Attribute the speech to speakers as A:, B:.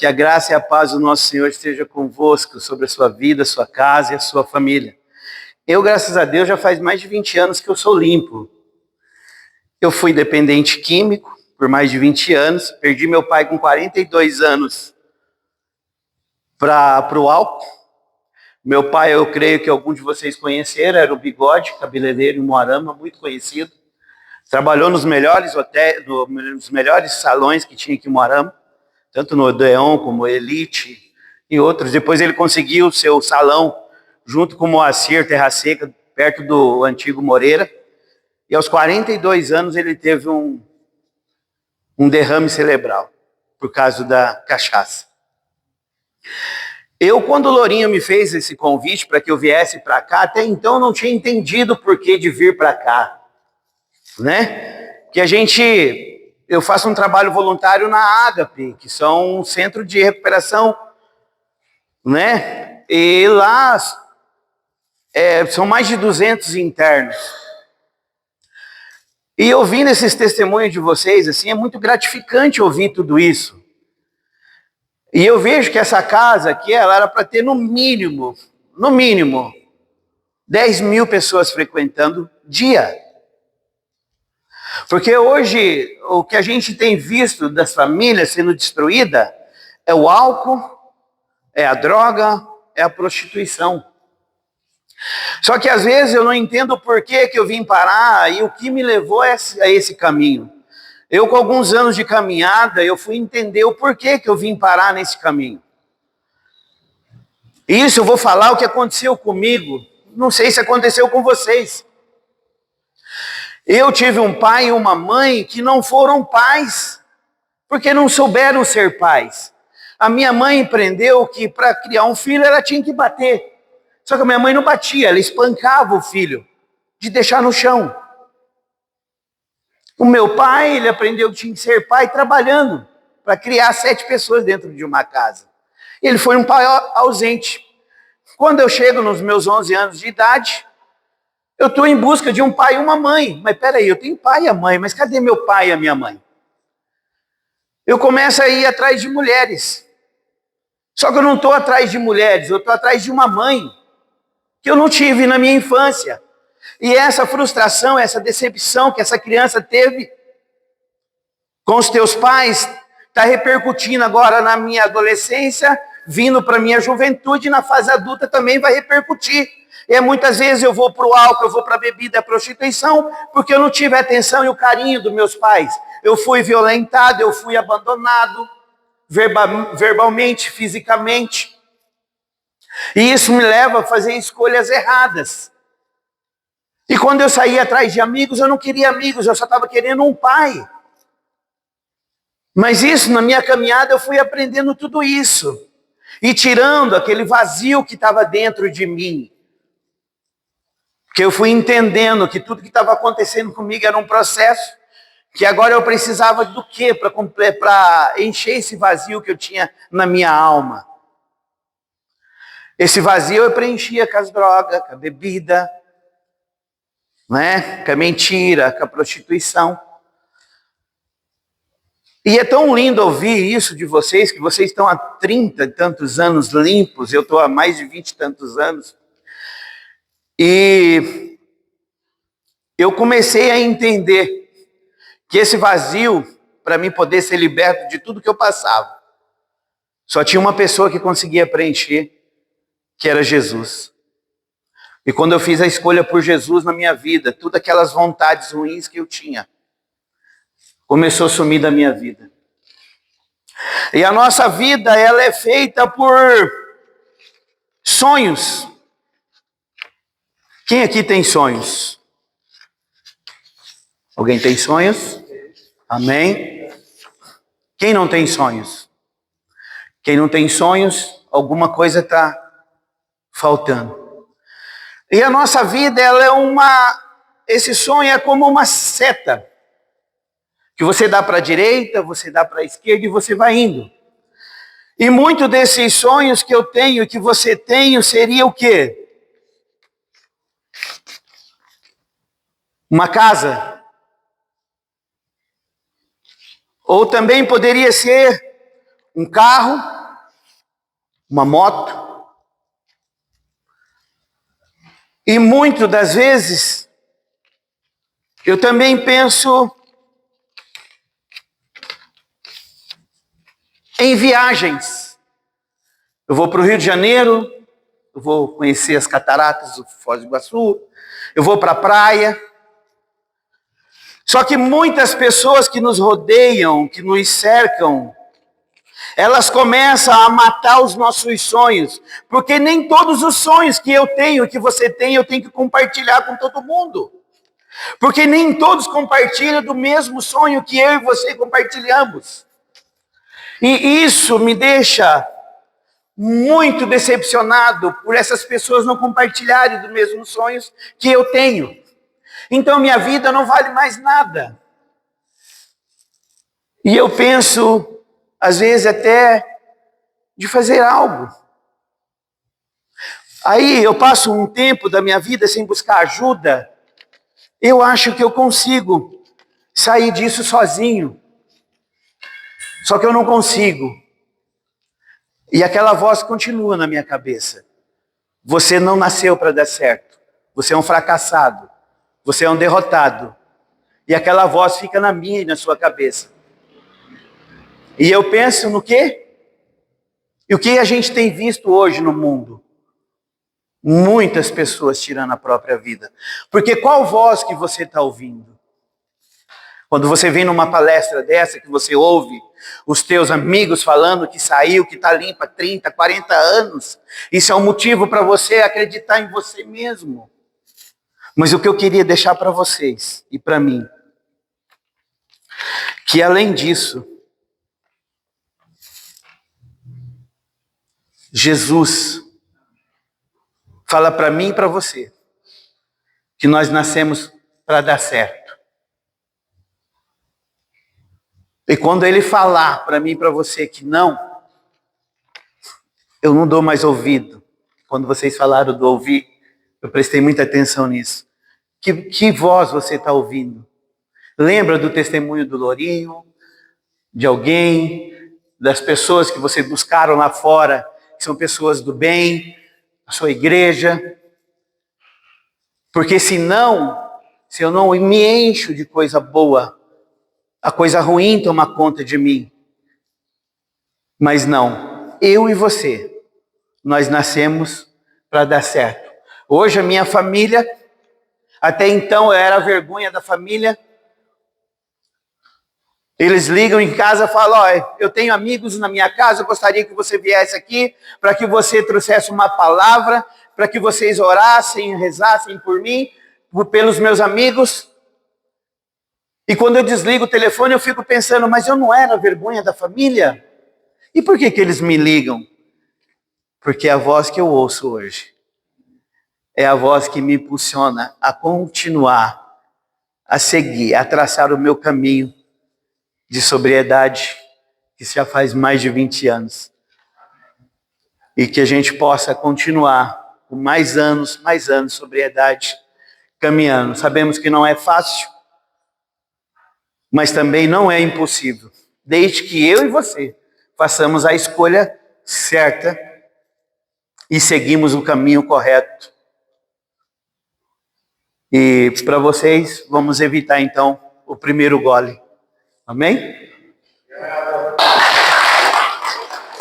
A: Que a graça e a paz do nosso Senhor esteja convosco, sobre a sua vida, a sua casa e a sua família. Eu, graças a Deus, já faz mais de 20 anos que eu sou limpo. Eu fui dependente químico por mais de 20 anos, perdi meu pai com 42 anos para o álcool. Meu pai, eu creio que alguns de vocês conheceram, era o Bigode, cabeleireiro em Moarama, muito conhecido. Trabalhou nos melhores hotéis, nos melhores salões que tinha aqui em Moarama, tanto no Odeon como Elite e outros. Depois ele conseguiu o seu salão junto com o Moacir Terra Seca, perto do antigo Moreira. E aos 42 anos ele teve um derrame cerebral por causa da cachaça. Eu, quando o Lourinho me fez esse convite para que eu viesse para cá, até então não tinha entendido o porquê de vir para cá, né? Que eu faço um trabalho voluntário na Ágape, que são um centro de recuperação, né? E lá são mais de 200 internos. E ouvindo esses testemunhos de vocês, assim, é muito gratificante ouvir tudo isso. E eu vejo que essa casa aqui, ela era para ter no mínimo, 10 mil pessoas frequentando dia. Porque hoje, o que a gente tem visto das famílias sendo destruída é o álcool, é a droga, é a prostituição. Só que às vezes eu não entendo o porquê que eu vim parar e o que me levou a esse caminho. Eu, com alguns anos de caminhada, eu fui entender o porquê que eu vim parar nesse caminho. Isso eu vou falar o que aconteceu comigo. Não sei se aconteceu com vocês. Eu tive um pai e uma mãe que não foram pais, porque não souberam ser pais. A minha mãe aprendeu que para criar um filho ela tinha que bater. Só que a minha mãe não batia, ela espancava o filho, de deixar no chão. O meu pai, ele aprendeu que tinha que ser pai trabalhando, para criar 7 pessoas dentro de uma casa. Ele foi um pai ausente. Quando eu chego nos meus 11 anos de idade, eu estou em busca de um pai e uma mãe. Mas peraí, eu tenho pai e a mãe, mas cadê meu pai e a minha mãe? Eu começo a ir atrás de mulheres. Só que eu não estou atrás de mulheres, eu estou atrás de uma mãe que eu não tive na minha infância. E essa frustração, essa decepção que essa criança teve com os teus pais, está repercutindo agora na minha adolescência, vindo para a minha juventude, na fase adulta também vai repercutir. E muitas vezes eu vou para o álcool, eu vou para a bebida, a prostituição, porque eu não tive a atenção e o carinho dos meus pais. Eu fui violentado, eu fui abandonado, verbalmente, fisicamente. E isso me leva a fazer escolhas erradas. E quando eu saía atrás de amigos, eu não queria amigos, eu só estava querendo um pai. Mas isso, na minha caminhada, eu fui aprendendo tudo isso. E tirando aquele vazio que estava dentro de mim. Porque eu fui entendendo que tudo que estava acontecendo comigo era um processo, que agora eu precisava do quê para encher esse vazio que eu tinha na minha alma. Esse vazio eu preenchia com as drogas, com a bebida, né? Com a mentira, com a prostituição. E é tão lindo ouvir isso de vocês, que vocês estão há 30 e tantos anos limpos, eu estou há mais de 20 e tantos anos. E eu comecei a entender que esse vazio, para mim poder ser liberto de tudo que eu passava, só tinha uma pessoa que conseguia preencher, que era Jesus. E quando eu fiz a escolha por Jesus na minha vida, todas aquelas vontades ruins que eu tinha, começou a sumir da minha vida. E a nossa vida, ela é feita por sonhos. Quem aqui tem sonhos? Alguém tem sonhos? Amém? Quem não tem sonhos? Quem não tem sonhos, alguma coisa está faltando. E a nossa vida, ela é esse sonho é como uma seta, que você dá para a direita, você dá para a esquerda e você vai indo. E muito desses sonhos que eu tenho, que você tem, seria o quê? Uma casa. Ou também poderia ser um carro, uma moto. E muitas das vezes, eu também penso em viagens. Eu vou para o Rio de Janeiro, eu vou conhecer as cataratas do Foz do Iguaçu, eu vou para a praia. Só que muitas pessoas que nos rodeiam, que nos cercam, elas começam a matar os nossos sonhos, porque nem todos os sonhos que eu tenho, que você tem, eu tenho que compartilhar com todo mundo. Porque nem todos compartilham do mesmo sonho que eu e você compartilhamos. E isso me deixa muito decepcionado por essas pessoas não compartilharem dos mesmos sonhos que eu tenho. Então minha vida não vale mais nada. E eu penso, às vezes até, de fazer algo. Aí eu passo um tempo da minha vida sem buscar ajuda. Eu acho que eu consigo sair disso sozinho. Só que eu não consigo. E aquela voz continua na minha cabeça. Você não nasceu para dar certo. Você é um fracassado. Você é um derrotado. E aquela voz fica na minha e na sua cabeça. E eu penso no quê? E o que a gente tem visto hoje no mundo? Muitas pessoas tirando a própria vida. Porque qual voz que você está ouvindo? Quando você vem numa palestra dessa, que você ouve os teus amigos falando que saiu, que está limpa há 30, 40 anos, isso é um motivo para você acreditar em você mesmo. Mas o que eu queria deixar para vocês e para mim, que além disso, Jesus fala para mim e para você que nós nascemos para dar certo. E quando ele falar para mim e para você que não, eu não dou mais ouvido. Quando vocês falaram do ouvir, eu prestei muita atenção nisso. Que voz você está ouvindo? Lembra do testemunho do Lourinho? De alguém? Das pessoas que você buscaram lá fora, que são pessoas do bem, a sua igreja? Porque se eu não me encho de coisa boa, a coisa ruim toma conta de mim. Mas não, eu e você, nós nascemos para dar certo. Hoje a minha família, até então eu era a vergonha da família. Eles ligam em casa e falam, eu tenho amigos na minha casa, eu gostaria que você viesse aqui, para que você trouxesse uma palavra, para que vocês orassem, rezassem por mim, pelos meus amigos. E quando eu desligo o telefone, eu fico pensando, mas eu não era a vergonha da família? E por que eles me ligam? Porque a voz que eu ouço hoje é a voz que me impulsiona a continuar, a seguir, a traçar o meu caminho de sobriedade, que já faz mais de 20 anos. E que a gente possa continuar com mais anos, sobriedade, caminhando. Sabemos que não é fácil, mas também não é impossível. Desde que eu e você façamos a escolha certa e seguimos o caminho correto. E para vocês, vamos evitar então o primeiro gole. Amém?